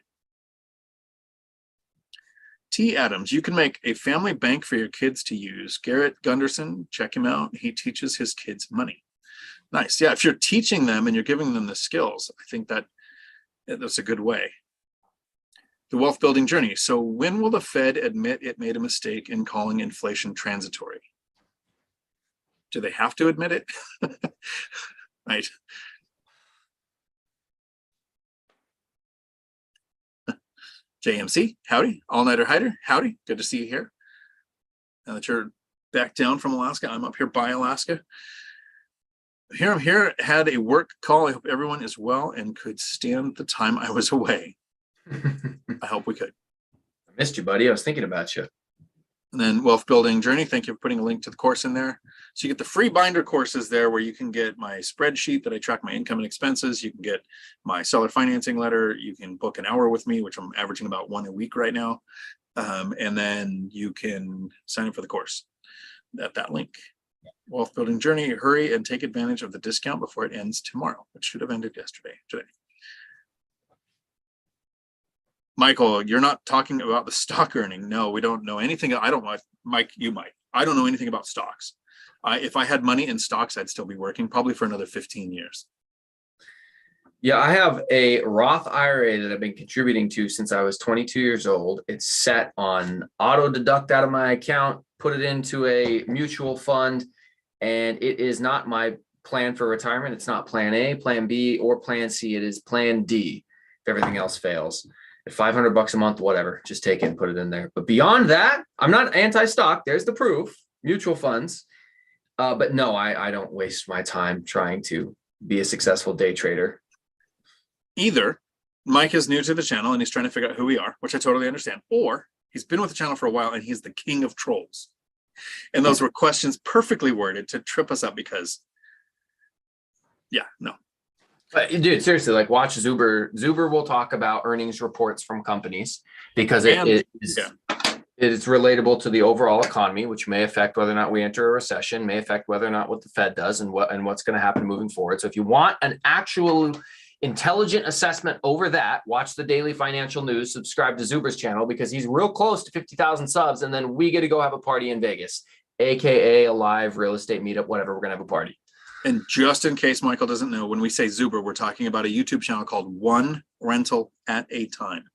S1: T. Adams, you can make a family bank for your kids to use. Garrett Gunderson, check him out. He teaches his kids money. Nice. Yeah, if you're teaching them and you're giving them the skills, I think that's a good way. The wealth building journey. So when will the Fed admit it made a mistake in calling inflation transitory? Do they have to admit it? Right. JMC, howdy. All-nighter hider, howdy. Good to see you here. Now that you're back down from Alaska, I'm up here by Alaska. I'm here, had a work call. I hope everyone is well and could stand the time I was away. I hope we could.
S2: I missed you, buddy. I was thinking about you.
S1: And then wealth building journey. Thank you for putting a link to the course in there. So you get the free binder courses there where you can get my spreadsheet that I track my income and expenses. You can get my seller financing letter. You can book an hour with me, which I'm averaging about 1 a week right now. And then you can sign up for the course at that link. Wealth building journey. Hurry and take advantage of the discount before it ends tomorrow. It should have ended today. Michael, you're not talking about the stock earning. No, we don't know anything. I don't want, Mike, you might. I don't know anything about stocks. If I had money in stocks, I'd still be working probably for another 15 years.
S2: Yeah, I have a Roth IRA that I've been contributing to since I was 22 years old. It's set on auto deduct out of my account, put it into a mutual fund, and it is not my plan for retirement. It's not plan A, plan B, or plan C. It is plan D if everything else fails. At $500 a month, whatever, just take it and put it in there. But beyond that, I'm not anti-stock. There's the proof, mutual funds. But no, I don't waste my time trying to be a successful day trader.
S1: Either Mike is new to the channel and he's trying to figure out who we are, which I totally understand, or he's been with the channel for a while and he's the king of trolls. And those were questions perfectly worded to trip us up because, yeah, no.
S2: But dude, seriously, like watch Zuber. Zuber will talk about earnings reports from companies because it is relatable to the overall economy, which may affect whether or not we enter a recession, may affect whether or not what the Fed does and what's going to happen moving forward. So if you want an actual intelligent assessment over that, watch the daily financial news, subscribe to Zuber's channel because he's real close to 50,000 subs. And then we get to go have a party in Vegas, AKA a live real estate meetup, whatever. We're going to have a party.
S1: And just in case Michael doesn't know, when we say Zuber, we're talking about a YouTube channel called One Rental at a Time.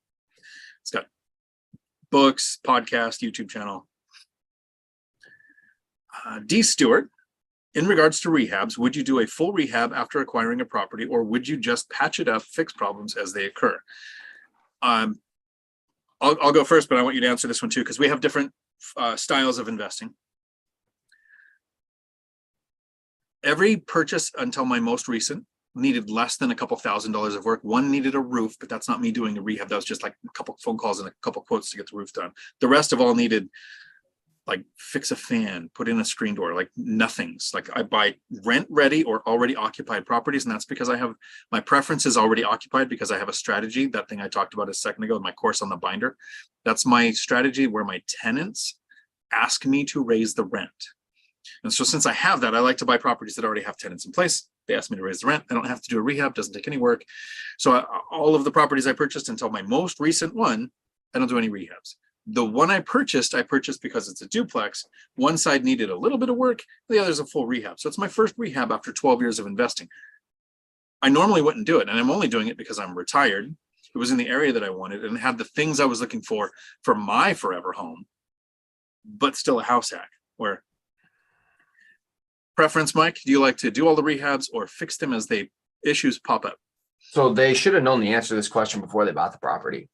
S1: It's got books, podcast, YouTube channel. D. Stewart, in regards to rehabs, would you do a full rehab after acquiring a property, or would you just patch it up, fix problems as they occur? I'll go first, but I want you to answer this one too, because we have different styles of investing. Every purchase until my most recent needed less than a couple $1,000s of work. One needed a roof, but that's not me doing a rehab. That was just like a couple phone calls and a couple quotes to get the roof done. The rest of all needed like fix a fan, put in a screen door, like nothings. Like I buy rent ready or already occupied properties. And that's because I have my preference is already occupied because I have a strategy. That thing I talked about a second ago in my course on the binder. That's my strategy where my tenants ask me to raise the rent. And so since I have that, I like to buy properties that already have tenants in place. They ask me to raise the rent. I don't have to do a rehab, doesn't take any work. So all of the properties I purchased until my most recent one, I don't do any rehabs. The one I purchased because it's a duplex. One side needed a little bit of work, the other's a full rehab. So it's my first rehab after 12 years of investing. I normally wouldn't do it, and I'm only doing it because I'm retired. It was in the area that I wanted and had the things I was looking for my forever home, but still a house hack. Where preference, Mike, do you like to do all the rehabs or fix them as issues pop up?
S2: So they should have known the answer to this question before they bought the property.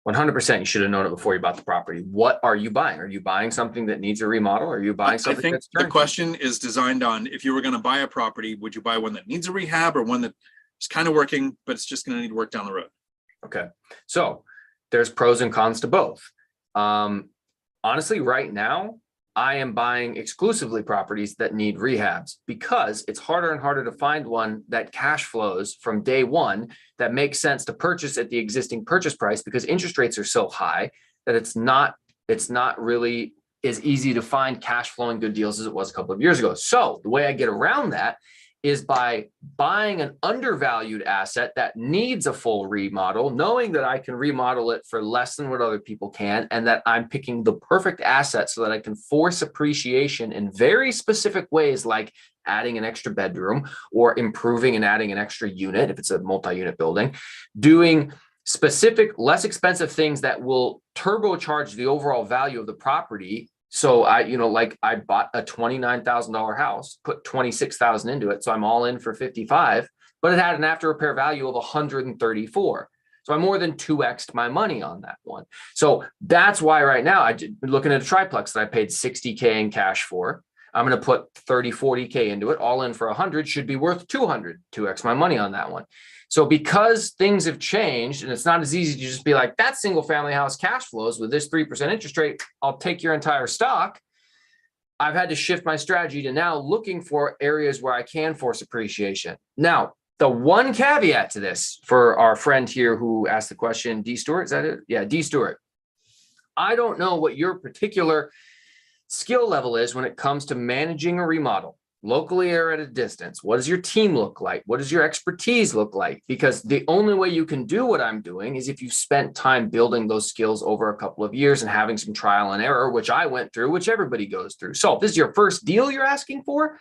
S2: 100%. You should have known it before you bought the property. What are you buying? Are you buying something that needs a remodel? Or are you buying
S1: I
S2: something
S1: think
S2: that's
S1: the
S2: turnkey?
S1: question is designed on, if you were going to buy a property, would you buy one that needs a rehab or one that is kind of working, but it's just going to need work down the road?
S2: Okay. So there's pros and cons to both. Honestly, right now, I am buying exclusively properties that need rehabs because it's harder and harder to find one that cash flows from day one that makes sense to purchase at the existing purchase price, because interest rates are so high that it's not really as easy to find cash flowing good deals as it was a couple of years ago. So the way I get around that is by buying an undervalued asset that needs a full remodel, knowing that I can remodel it for less than what other people can, and that I'm picking the perfect asset so that I can force appreciation in very specific ways, like adding an extra bedroom or improving and adding an extra unit if it's a multi-unit building, doing specific, less expensive things that will turbocharge the overall value of the property. So I bought a $29,000 house, put 26,000 into it. So I'm all in for 55, but it had an after repair value of 134. So I more than 2x'd my money on that one. So that's why right now I'm looking at a triplex that I paid 60K in cash for. I'm going to put 30, 40K into it, all in for 100, should be worth 200, 2x my money on that one. So because things have changed and it's not as easy to just be like, that single family house cash flows with this 3% interest rate, I'll take your entire stock. I've had to shift my strategy to now looking for areas where I can force appreciation. Now, the one caveat to this for our friend here who asked the question, D Stewart, is that it? Yeah, D Stewart. I don't know what your particular skill level is when it comes to managing a remodel, locally or at a distance. What does your team look like? What does your expertise look like? Because the only way you can do what I'm doing is if you've spent time building those skills over a couple of years and having some trial and error, which I went through, which everybody goes through. So if this is your first deal you're asking for,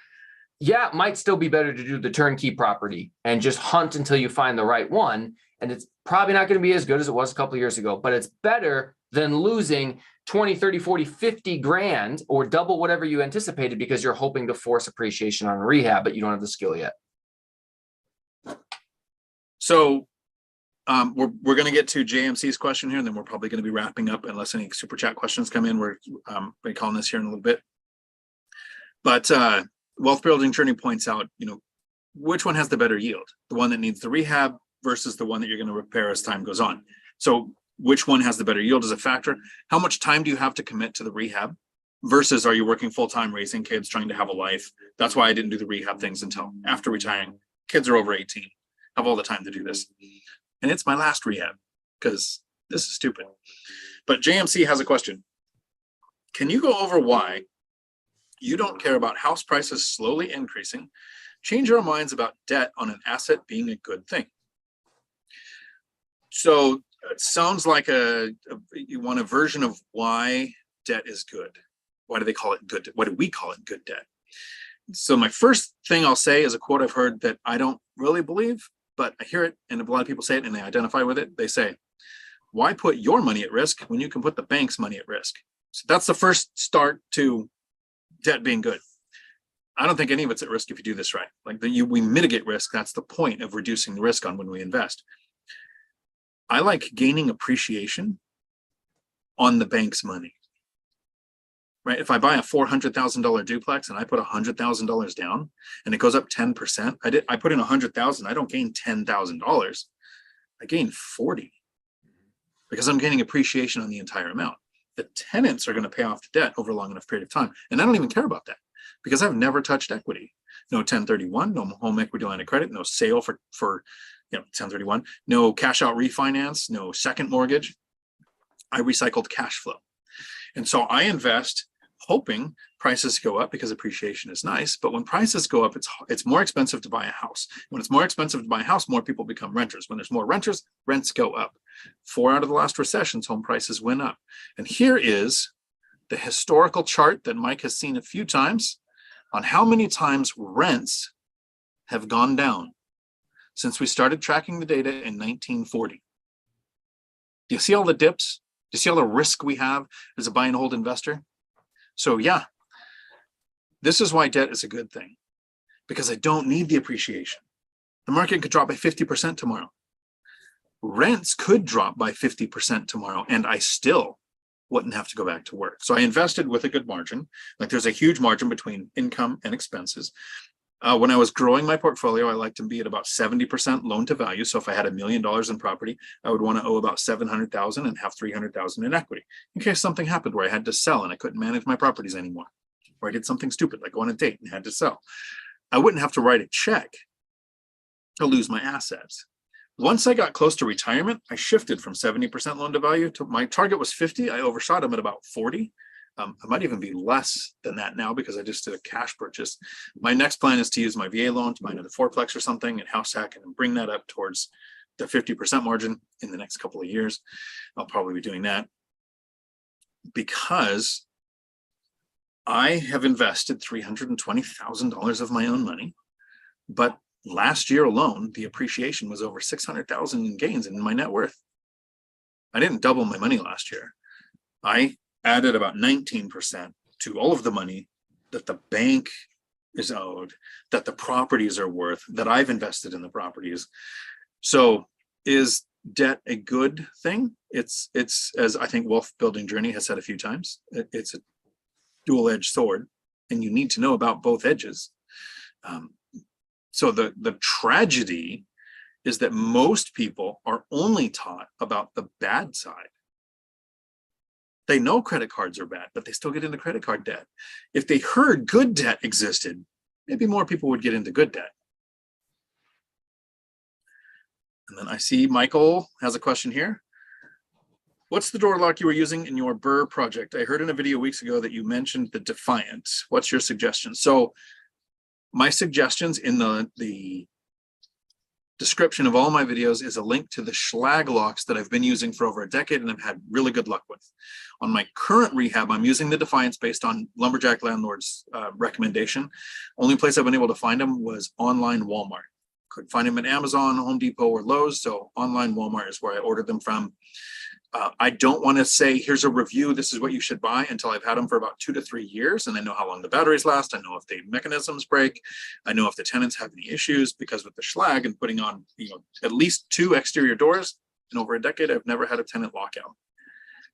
S2: yeah, it might still be better to do the turnkey property and just hunt until you find the right one. And it's probably not going to be as good as it was a couple of years ago, but it's better than losing 20, 30, 40, 50 grand or double whatever you anticipated because you're hoping to force appreciation on rehab, but you don't have the skill yet.
S1: So we're going to get to JMC's question here, and then we're probably going to be wrapping up unless any super chat questions come in. We're calling this here in a little bit. But Wealth Building Journey points out, which one has the better yield? The one that needs the rehab versus the one that you're going to repair as time goes on. So which one has the better yield is a factor. How much time do you have to commit to the rehab versus are you working full-time, raising kids, trying to have a life? That's why I didn't do the rehab things until after retiring. Kids are over 18, have all the time to do this. And it's my last rehab because this is stupid. But JMC has a question. Can you go over why you don't care about house prices slowly increasing, change our minds about debt on an asset being a good thing? So it sounds like you want a version of why debt is good. Why do they call it good? Why do we call it good debt? So my first thing I'll say is a quote I've heard that I don't really believe, but I hear it and a lot of people say it and they identify with it. They say, why put your money at risk when you can put the bank's money at risk? So that's the first start to debt being good. I don't think any of it's at risk if you do this right. We mitigate risk. That's the point of reducing the risk on when we invest. I like gaining appreciation on the bank's money, right? If I buy a $400,000 duplex and I put $100,000 down and it goes up 10%, I put in $100,000, I don't gain $10,000. I gain 40 because I'm gaining appreciation on the entire amount. The tenants are going to pay off the debt over a long enough period of time. And I don't even care about that because I've never touched equity. No 1031, no home equity line of credit, no sale for 1031, no cash out refinance, no second mortgage. I recycled cash flow. And so I invest hoping prices go up because appreciation is nice. But when prices go up, it's more expensive to buy a house. When it's more expensive to buy a house, more people become renters. When there's more renters, rents go up. 4 out of the last recessions, home prices went up. And here is the historical chart that Mike has seen a few times on how many times rents have gone down since we started tracking the data in 1940. Do you see all the dips? Do you see all the risk we have as a buy and hold investor? So yeah, this is why debt is a good thing, because I don't need the appreciation. The market could drop by 50% tomorrow. rents could drop by 50% tomorrow, and I still wouldn't have to go back to work. So I invested with a good margin. Like there's a huge margin between income and expenses. When I was growing my portfolio, I like to be at about 70% loan to value. So if I had $1 million in property, I would want to owe about 700,000 and have 300,000 in equity in case something happened where I had to sell and I couldn't manage my properties anymore, or I did something stupid like go on a date and had to sell. I wouldn't have to write a check to lose my assets. Once I got close to retirement, I shifted from 70% loan to value to my target was 50. I overshot them at about 40. I might even be less than that now because I just did a cash purchase. My next plan is to use my VA loan to buy another fourplex or something and house hack and bring that up towards the 50% margin in the next couple of years. I'll probably be doing that because I have invested $320,000 of my own money, but last year alone, the appreciation was over 600,000 in gains in my net worth. I didn't double my money last year. I added about 19% to all of the money that the bank is owed, that the properties are worth, that I've invested in the properties. So is debt a good thing? It's as I think Wealth Building Journey has said a few times, it's a dual-edged sword, and you need to know about both edges. So the tragedy is that most people are only taught about the bad side. They know credit cards are bad, but they still get into credit card debt. If they heard good debt existed, maybe more people would get into good debt. And then I see Michael has a question here. What's the door lock you were using in your Burr project? I heard in a video weeks ago that you mentioned the Defiant. What's your suggestion? So my suggestions in the description of all my videos is a link to the Schlag locks that I've been using for over a decade and I've had really good luck with. On my current rehab, I'm using the Defiance based on Lumberjack Landlord's recommendation. Only place I've been able to find them was online Walmart. Couldn't find them at Amazon, Home Depot, or Lowe's, so online Walmart is where I ordered them from. I don't want to say, here's a review, this is what you should buy until I've had them for about 2 to 3 years. And I know how long the batteries last. I know if the mechanisms break. I know if the tenants have any issues, because with the Schlag and putting on, at least 2 exterior doors in over a decade, I've never had a tenant lockout,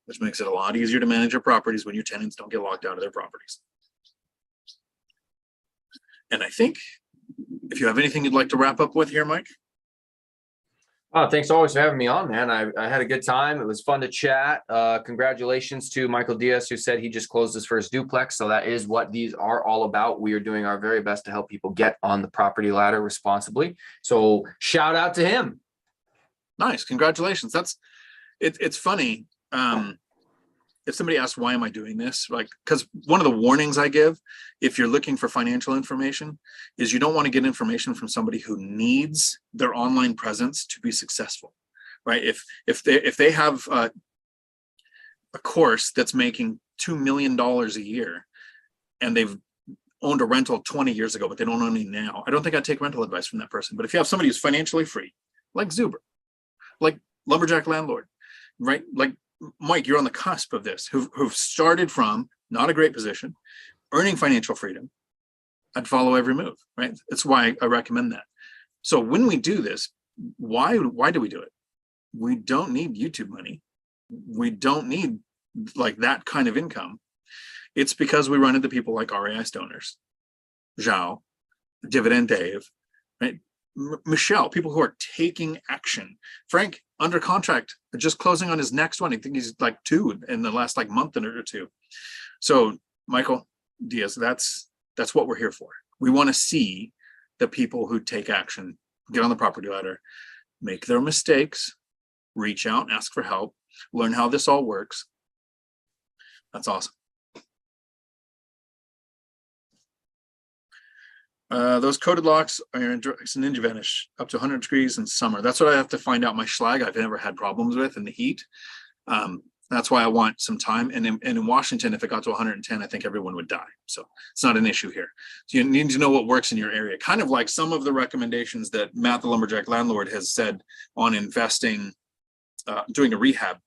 S1: which makes it a lot easier to manage your properties when your tenants don't get locked out of their properties. And I think if you have anything you'd like to wrap up with here, Mike.
S2: Oh, thanks always for having me on, man. I had a good time. It was fun to chat. Congratulations to Michael Diaz, who said he just closed his first duplex. So that is what these are all about. We are doing our very best to help people get on the property ladder responsibly. So shout out to him.
S1: Nice. Congratulations. It's funny. If somebody asks, why am I doing this? Because one of the warnings I give, if you're looking for financial information, is you don't want to get information from somebody who needs their online presence to be successful, right? If they have a course that's making $2 million a year and they've owned a rental 20 years ago, but they don't own any now, I don't think I'd take rental advice from that person. But if you have somebody who's financially free, like Zuber, like Lumberjack Landlord, right? Like Mike, you're on the cusp of this, who've started from not a great position, earning financial freedom, I'd follow every move, right? That's why I recommend that. So when we do this, why do we do it? We don't need YouTube money. We don't need like that kind of income. It's because we run into people like RAI Stoners, Zhao, Dividend Dave, right? Michelle, people who are taking action. Frank, under contract, just closing on his next one. I think he's like 2 in the last month or 2. So Michael Diaz, that's what we're here for. We want to see the people who take action, get on the property ladder, make their mistakes, reach out, ask for help, learn how this all works. That's awesome. Those coated locks are in Ninja Vanish up to 100 degrees in summer. That's what I have to find out. My Schlag I've never had problems with in the heat. That's why I want some time. And in Washington, if it got to 110, I think everyone would die. So it's not an issue here. So you need to know what works in your area. Kind of like some of the recommendations that Matt, the Lumberjack Landlord, has said on investing, doing a rehab.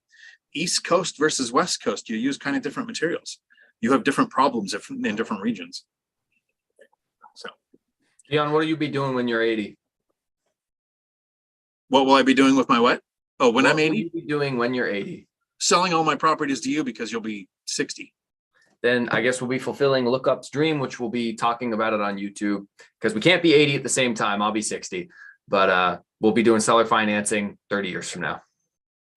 S1: East Coast versus West Coast, you use kind of different materials. You have different problems in different regions. So,
S2: Dion, what will you be doing when you're 80?
S1: What will I be doing with my what? Oh, when
S2: What
S1: I'm
S2: will
S1: 80,
S2: you be doing when you're 80?
S1: selling all my properties to you because you'll be 60.
S2: Then I guess we'll be fulfilling Lookup's dream, which we'll be talking about it on YouTube because we can't be 80 at the same time. I'll be 60, but we'll be doing seller financing 30 years from now.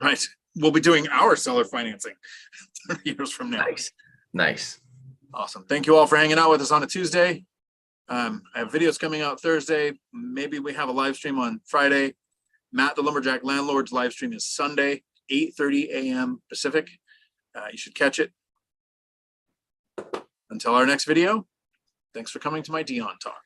S1: Right. We'll be doing our seller financing 30 years from now.
S2: Nice.
S1: Awesome. Thank you all for hanging out with us on a Tuesday. I have videos coming out Thursday. Maybe we have a live stream on Friday. Matt, the Lumberjack Landlord's live stream is Sunday, 8:30 a.m. Pacific. You should catch it. Until our next video, thanks for coming to my Dion Talk.